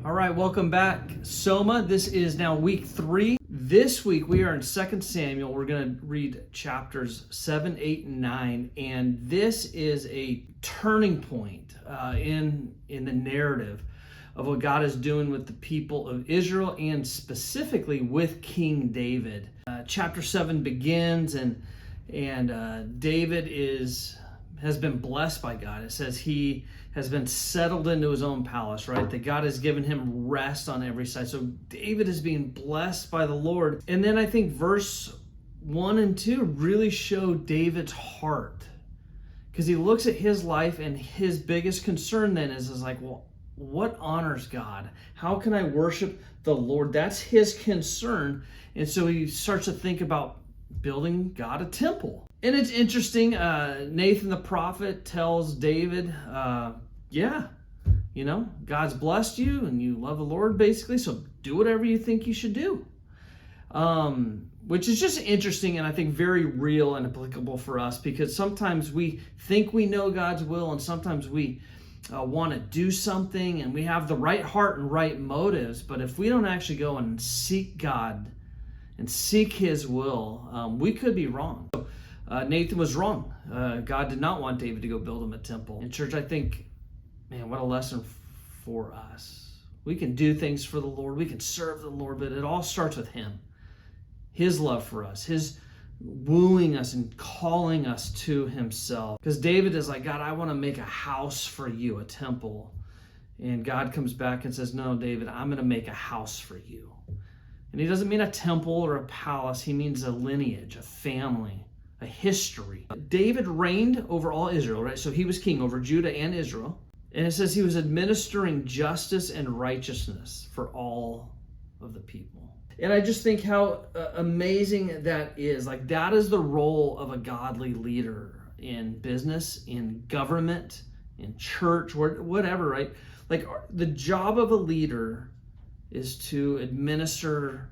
All right, welcome back, Soma. This is now week 3. This week we are in 2 Samuel. We're going to read chapters 7, 8, and 9, and this is a turning point in the narrative of what God is doing with the people of Israel, and specifically with King David. Chapter 7 begins, and David has been blessed by God. It says he has been settled into his own palace, right? That God has given him rest on every side. So David is being blessed by the Lord. And then I think verse 1 and 2 really show David's heart, because he looks at his life and his biggest concern then is like, well, what honors God? How can I worship the Lord? That's his concern. And so he starts to think about building God a temple. And it's interesting, Nathan the prophet tells David, God's blessed you and you love the Lord, basically, so do whatever you think you should do. Which is just interesting and I think very real and applicable for us, because sometimes we think we know God's will, and sometimes we want to do something and we have the right heart and right motives, but if we don't actually go and seek God and seek His will, we could be wrong. Nathan was wrong. God did not want David to go build him a temple. In church, I think, man, what a lesson for us. We can do things for the Lord. We can serve the Lord, but it all starts with Him. His love for us. His wooing us and calling us to Himself. Because David is like, God, I want to make a house for you, a temple. And God comes back and says, no, David, I'm going to make a house for you. And He doesn't mean a temple or a palace. He means a lineage, a family, a history. David reigned over all Israel, right? So he was king over Judah and Israel. And it says he was administering justice and righteousness for all of the people. And I just think how amazing that is. Like, that is the role of a godly leader in business, in government, in church, whatever, right? Like, the job of a leader is to administer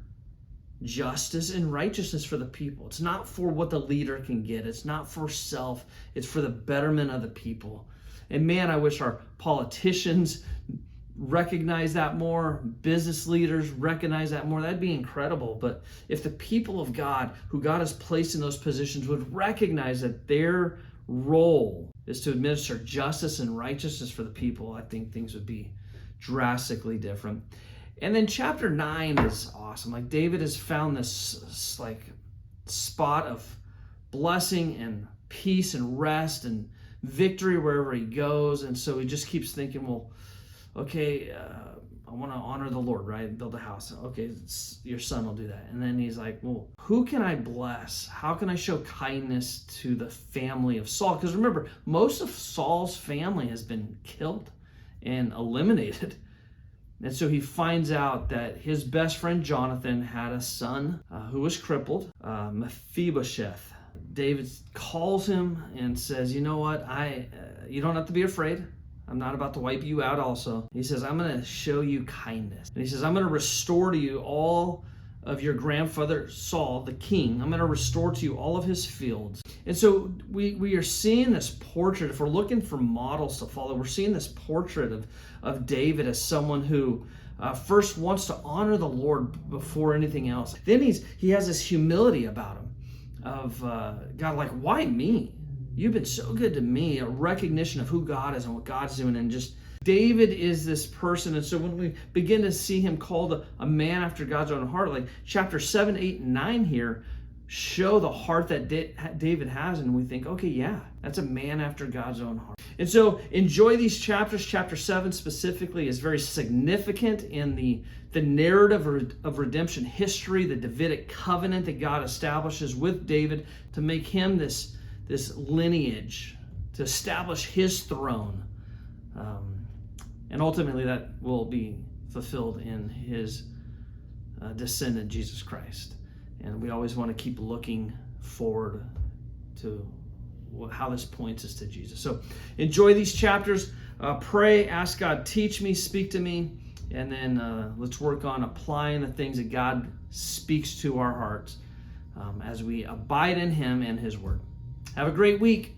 justice and righteousness for the people. It's not for what the leader can get. It's not for self. It's for the betterment of the people. And man, I wish our politicians recognize that more, business leaders recognize that more. That'd be incredible. But if the people of God, who God has placed in those positions, would recognize that their role is to administer justice and righteousness for the people, I think things would be drastically different. And then chapter 9 is awesome. Like, David has found this like spot of blessing and peace and rest and victory wherever he goes. And so he just keeps thinking, well, okay, I want to honor the Lord, right? Build a house. Okay, your son will do that. And then he's like, well, who can I bless? How can I show kindness to the family of Saul? Because remember, most of Saul's family has been killed and eliminated. And so he finds out that his best friend Jonathan had a son who was crippled, Mephibosheth. David calls him and says, you know what, you don't have to be afraid. I'm not about to wipe you out also. He says, I'm going to show you kindness. And he says, I'm going to restore to you all of your grandfather Saul, the king. I'm going to restore to you all of his fields. And so we are seeing this portrait. If we're looking for models to follow, we're seeing this portrait of David as someone who first wants to honor the Lord before anything else. Then he has this humility about him of God, like, why me? You've been so good to me. A recognition of who God is and what God's doing, and just David is this person. And so when we begin to see him called a man after God's own heart, like chapter 7, 8, and 9 here show the heart that David has, and we think, okay, yeah, that's a man after God's own heart. And so enjoy these chapters. Chapter 7 specifically is very significant in the narrative of redemption history, the Davidic covenant that God establishes with David to make him this lineage, to establish his throne. And ultimately that will be fulfilled in his descendant, Jesus Christ. And we always want to keep looking forward to how this points us to Jesus. So enjoy these chapters. Pray, ask God, teach me, speak to me. And then let's work on applying the things that God speaks to our hearts as we abide in Him and His Word. Have a great week.